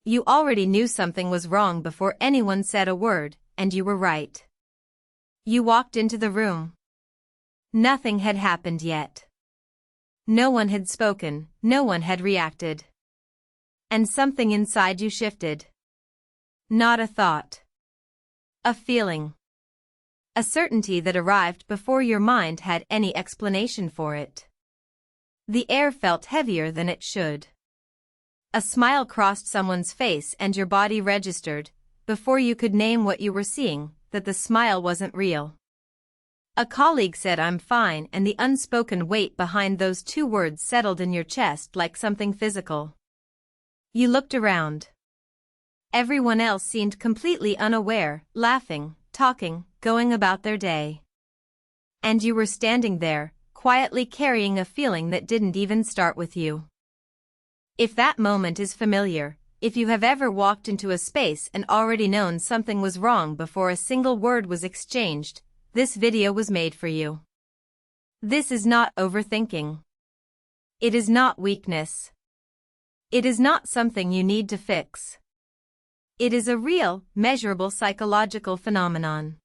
You already knew something was wrong before anyone said a word, and you were right. You walked into the room. Nothing had happened yet. No one had spoken, no one had reacted. And something inside you shifted. Not a thought. A feeling. A certainty that arrived before your mind had any explanation for it. The air felt heavier than it should. A smile crossed someone's face and your body registered, before you could name what you were seeing, that the smile wasn't real. A colleague said "I'm fine," and the unspoken weight behind those two words settled in your chest like something physical. You looked around. Everyone else seemed completely unaware, laughing, talking, going about their day. And you were standing there, quietly carrying a feeling that didn't even start with you. If that moment is familiar, if you have ever walked into a space and already known something was wrong before a single word was exchanged, this video was made for you. This is not overthinking. It is not weakness. It is not something you need to fix. It is a real, measurable psychological phenomenon.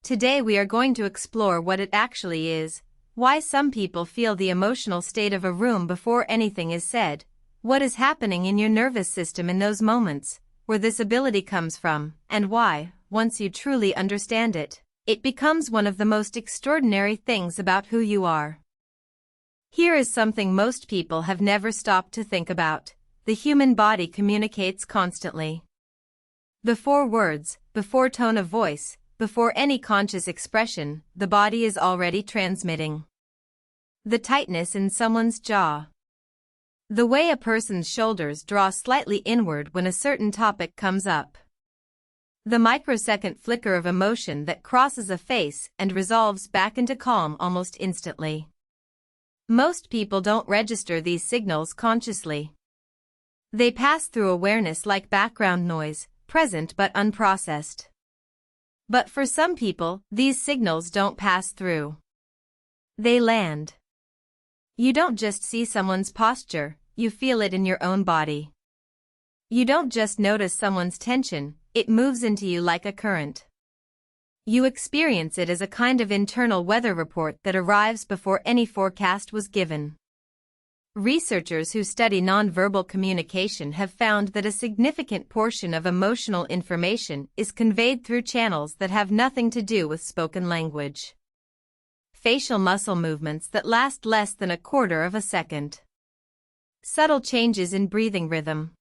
Today we are going to explore what it actually is, why some people feel the emotional state of a room before anything is said, what is happening in your nervous system in those moments, where this ability comes from, and why, once you truly understand it, it becomes one of the most extraordinary things about who you are. Here is something most people have never stopped to think about. The human body communicates constantly. Before words, before tone of voice, before any conscious expression, the body is already transmitting. The tightness in someone's jaw. The way a person's shoulders draw slightly inward when a certain topic comes up. The microsecond flicker of emotion that crosses a face and resolves back into calm almost instantly. Most people don't register these signals consciously. They pass through awareness like background noise, present but unprocessed. But for some people, these signals don't pass through. They land. You don't just see someone's posture, you feel it in your own body. You don't just notice someone's tension, it moves into you like a current. You experience it as a kind of internal weather report that arrives before any forecast was given. Researchers who study nonverbal communication have found that a significant portion of emotional information is conveyed through channels that have nothing to do with spoken language. Facial muscle movements that last less than a quarter of a second. Subtle changes in breathing rhythm.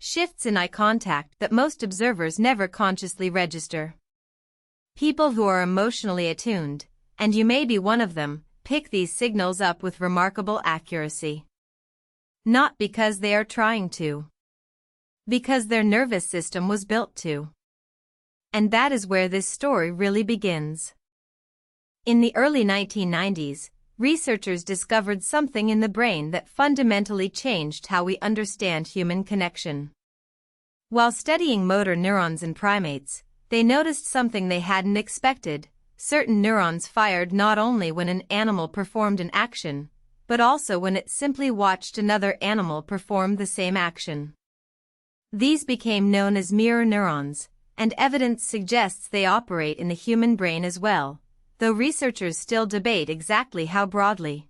Shifts in eye contact that most observers never consciously register. People who are emotionally attuned, and you may be one of them, pick these signals up with remarkable accuracy. Not because they are trying to. Because their nervous system was built to. And that is where this story really begins. In the early 1990s, researchers discovered something in the brain that fundamentally changed how we understand human connection. While studying motor neurons in primates, they noticed something they hadn't expected. Certain neurons fired not only when an animal performed an action, but also when it simply watched another animal perform the same action. These became known as mirror neurons, and evidence suggests they operate in the human brain as well, though researchers still debate exactly how broadly.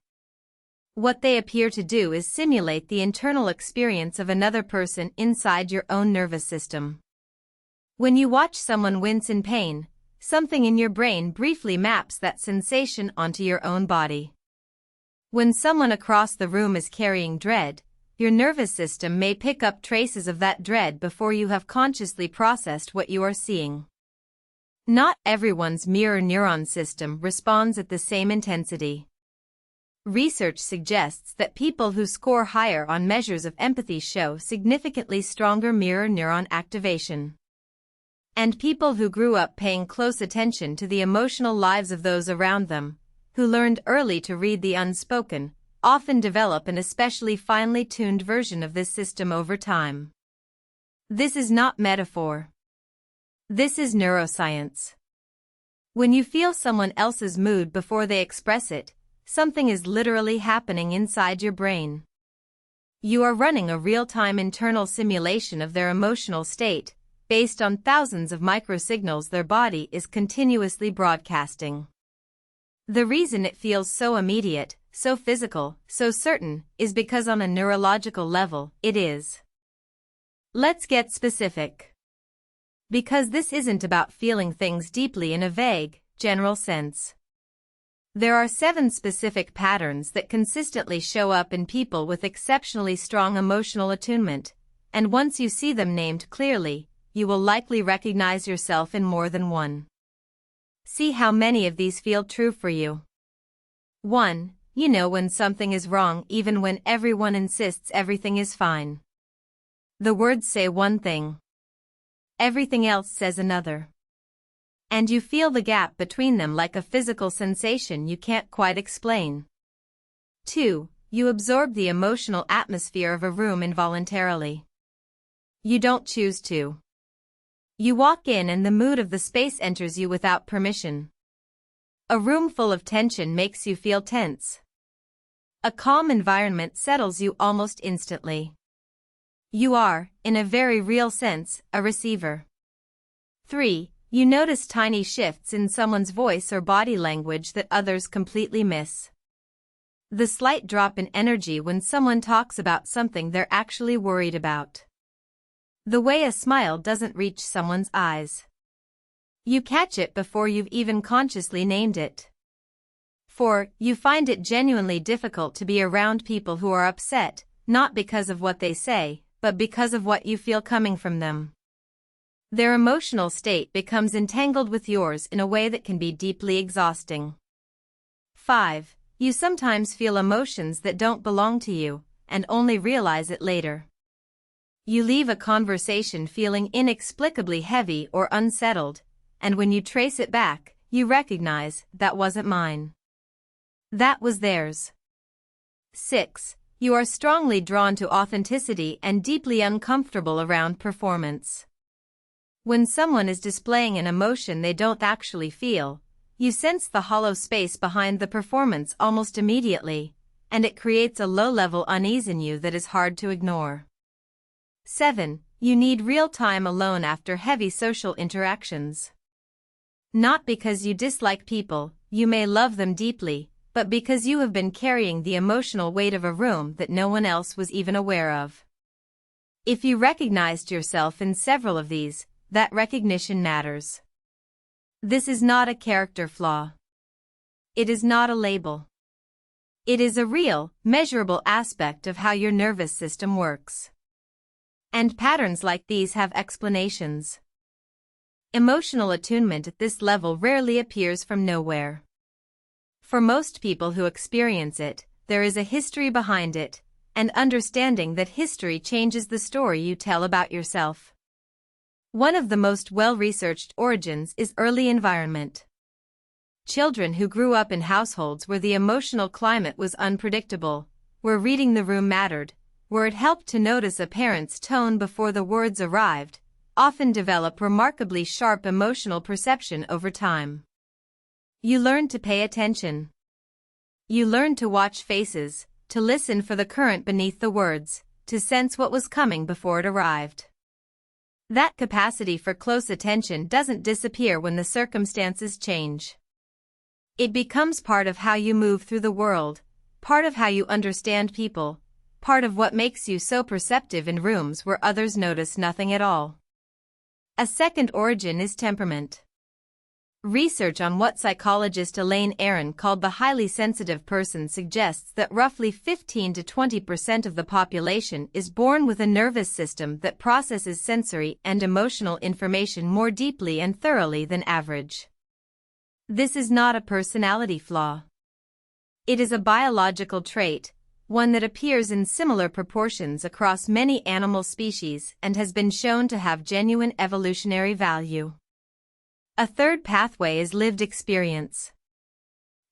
What they appear to do is simulate the internal experience of another person inside your own nervous system. When you watch someone wince in pain, something in your brain briefly maps that sensation onto your own body. When someone across the room is carrying dread, your nervous system may pick up traces of that dread before you have consciously processed what you are seeing. Not everyone's mirror neuron system responds at the same intensity. Research suggests that people who score higher on measures of empathy show significantly stronger mirror neuron activation. And people who grew up paying close attention to the emotional lives of those around them, who learned early to read the unspoken, often develop an especially finely tuned version of this system over time. This is not metaphor. This is neuroscience. When you feel someone else's mood before they express it, something is literally happening inside your brain. You are running a real-time internal simulation of their emotional state, based on thousands of microsignals their body is continuously broadcasting. The reason it feels so immediate, so physical, so certain, is because on a neurological level, it is. Let's get specific. Because this isn't about feeling things deeply in a vague, general sense. There are 7 specific patterns that consistently show up in people with exceptionally strong emotional attunement, and once you see them named clearly, you will likely recognize yourself in more than one. See how many of these feel true for you. 1. You know when something is wrong even when everyone insists everything is fine. The words say one thing. Everything else says another. And you feel the gap between them like a physical sensation you can't quite explain. 2. You absorb the emotional atmosphere of a room involuntarily. You don't choose to. You walk in and the mood of the space enters you without permission. A room full of tension makes you feel tense. A calm environment settles you almost instantly. You are, in a very real sense, a receiver. 3. You notice tiny shifts in someone's voice or body language that others completely miss. The slight drop in energy when someone talks about something they're actually worried about. The way a smile doesn't reach someone's eyes. You catch it before you've even consciously named it. 4. You find it genuinely difficult to be around people who are upset, not because of what they say, but because of what you feel coming from them. Their emotional state becomes entangled with yours in a way that can be deeply exhausting. 5. You sometimes feel emotions that don't belong to you, and only realize it later. You leave a conversation feeling inexplicably heavy or unsettled, and when you trace it back, you recognize that wasn't mine. That was theirs. 6. You are strongly drawn to authenticity and deeply uncomfortable around performance. When someone is displaying an emotion they don't actually feel, you sense the hollow space behind the performance almost immediately, and it creates a low-level unease in you that is hard to ignore. 7. You need real time alone after heavy social interactions. Not because you dislike people, you may love them deeply, but because you have been carrying the emotional weight of a room that no one else was even aware of. If you recognized yourself in several of these, that recognition matters. This is not a character flaw. It is not a label. It is a real, measurable aspect of how your nervous system works. And patterns like these have explanations. Emotional attunement at this level rarely appears from nowhere. For most people who experience it, there is a history behind it, and understanding that history changes the story you tell about yourself. One of the most well-researched origins is early environment. Children who grew up in households where the emotional climate was unpredictable, where reading the room mattered, where it helped to notice a parent's tone before the words arrived, often develop remarkably sharp emotional perception over time. You learn to pay attention. You learn to watch faces, to listen for the current beneath the words, to sense what was coming before it arrived. That capacity for close attention doesn't disappear when the circumstances change. It becomes part of how you move through the world, part of how you understand people, part of what makes you so perceptive in rooms where others notice nothing at all. A second origin is temperament. Research on what psychologist Elaine Aron called the highly sensitive person suggests that roughly 15 to 20% of the population is born with a nervous system that processes sensory and emotional information more deeply and thoroughly than average. This is not a personality flaw. It is a biological trait, one that appears in similar proportions across many animal species and has been shown to have genuine evolutionary value. A third pathway is lived experience.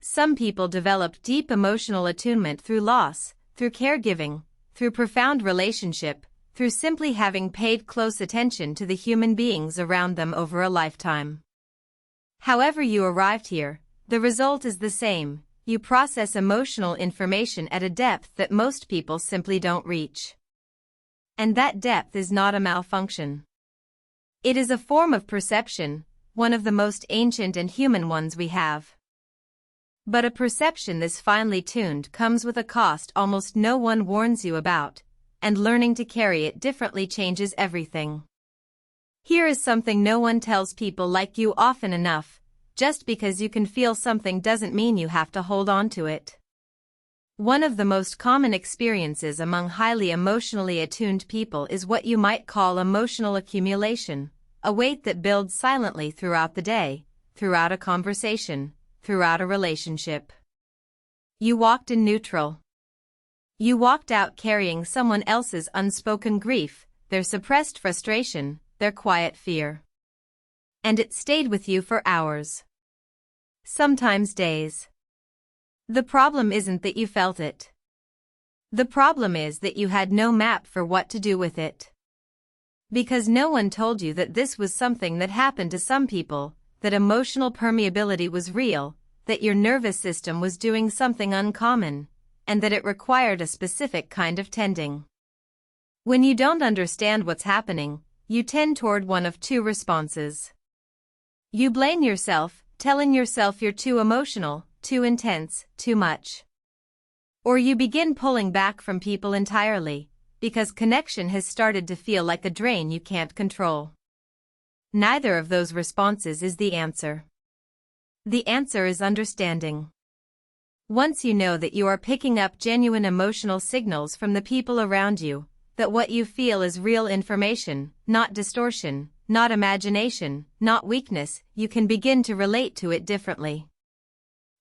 Some people develop deep emotional attunement through loss, through caregiving, through profound relationship, through simply having paid close attention to the human beings around them over a lifetime. However you arrived here, the result is the same. you process emotional information at a depth that most people simply don't reach. And that depth is not a malfunction. It is a form of perception, one of the most ancient and human ones we have. But a perception this finely tuned comes with a cost almost no one warns you about, and learning to carry it differently changes everything. Here is something no one tells people like you often enough: just because you can feel something doesn't mean you have to hold on to it. One of the most common experiences among highly emotionally attuned people is what you might call emotional accumulation, a weight that builds silently throughout the day, throughout a conversation, throughout a relationship. You walked in neutral. You walked out carrying someone else's unspoken grief, their suppressed frustration, their quiet fear. And it stayed with you for hours. Sometimes days. The problem isn't that you felt it. The problem is that you had no map for what to do with it. Because no one told you that this was something that happened to some people, that emotional permeability was real, that your nervous system was doing something uncommon, and that it required a specific kind of tending. When you don't understand what's happening, you tend toward one of two responses. You blame yourself, telling yourself you're too emotional, too intense, too much. Or you begin pulling back from people entirely, because connection has started to feel like a drain you can't control. Neither of those responses is the answer. The answer is understanding. Once you know that you are picking up genuine emotional signals from the people around you, that what you feel is real information, not distortion, not imagination, not weakness, you can begin to relate to it differently.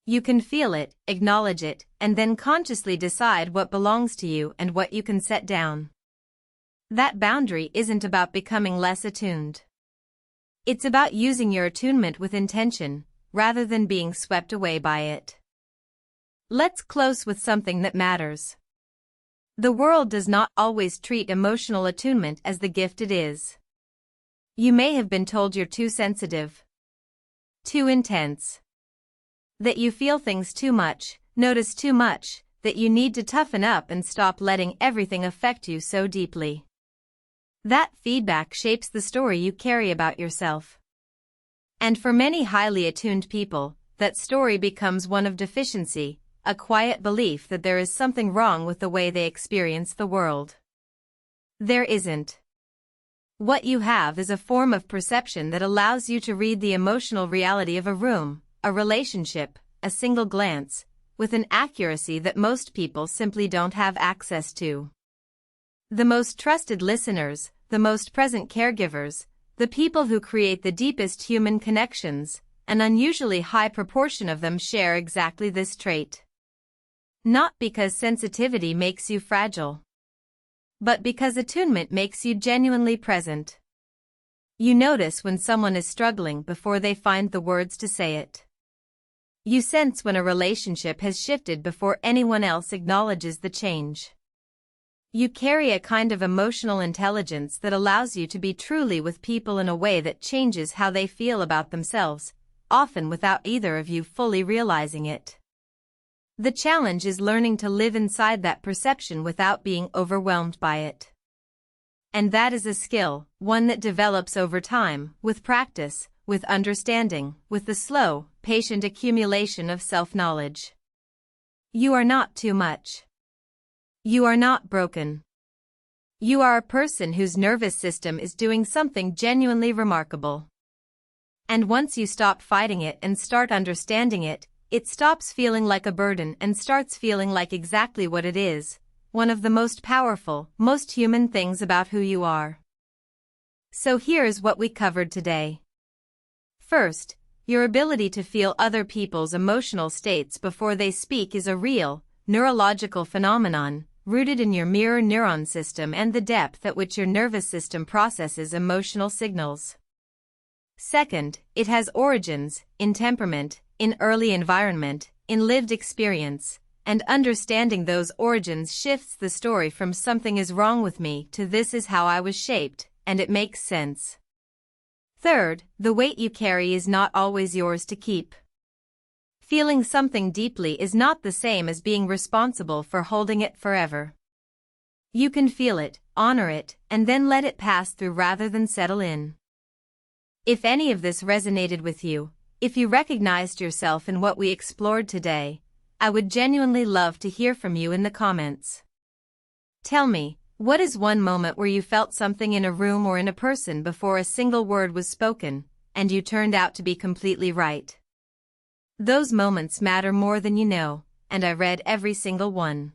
You can feel it, acknowledge it, and then consciously decide what belongs to you and what you can set down. That boundary isn't about becoming less attuned. It's about using your attunement with intention, rather than being swept away by it. Let's close with something that matters. The world does not always treat emotional attunement as the gift it is. You may have been told you're too sensitive, too intense, that you feel things too much, notice too much, that you need to toughen up and stop letting everything affect you so deeply. That feedback shapes the story you carry about yourself. And for many highly attuned people, that story becomes one of deficiency, a quiet belief that there is something wrong with the way they experience the world. There isn't. What you have is a form of perception that allows you to read the emotional reality of a room, a relationship, a single glance, with an accuracy that most people simply don't have access to. The most trusted listeners, the most present caregivers, the people who create the deepest human connections, an unusually high proportion of them share exactly this trait. Not because sensitivity makes you fragile, but because attunement makes you genuinely present. You notice when someone is struggling before they find the words to say it. You sense when a relationship has shifted before anyone else acknowledges the change. You carry a kind of emotional intelligence that allows you to be truly with people in a way that changes how they feel about themselves, often without either of you fully realizing it. The challenge is learning to live inside that perception without being overwhelmed by it. And that is a skill, one that develops over time, with practice, with understanding, with the slow, patient accumulation of self-knowledge. You are not too much. You are not broken. You are a person whose nervous system is doing something genuinely remarkable. And once you stop fighting it and start understanding it, it stops feeling like a burden and starts feeling like exactly what it is, one of the most powerful, most human things about who you are. So here's what we covered today. First, your ability to feel other people's emotional states before they speak is a real, neurological phenomenon, rooted in your mirror neuron system and the depth at which your nervous system processes emotional signals. Second, it has origins in temperament, in early environment, in lived experience, and understanding those origins shifts the story from something is wrong with me to this is how I was shaped, and it makes sense. Third, the weight you carry is not always yours to keep. Feeling something deeply is not the same as being responsible for holding it forever. You can feel it, honor it, and then let it pass through rather than settle in. If any of this resonated with you, if you recognized yourself in what we explored today, I would genuinely love to hear from you in the comments. Tell me, what is one moment where you felt something in a room or in a person before a single word was spoken, and you turned out to be completely right? Those moments matter more than you know, and I read every single one.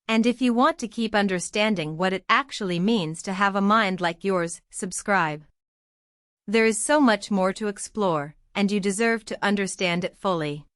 And if you want to keep understanding what it actually means to have a mind like yours, subscribe. There is so much more to explore, and you deserve to understand it fully.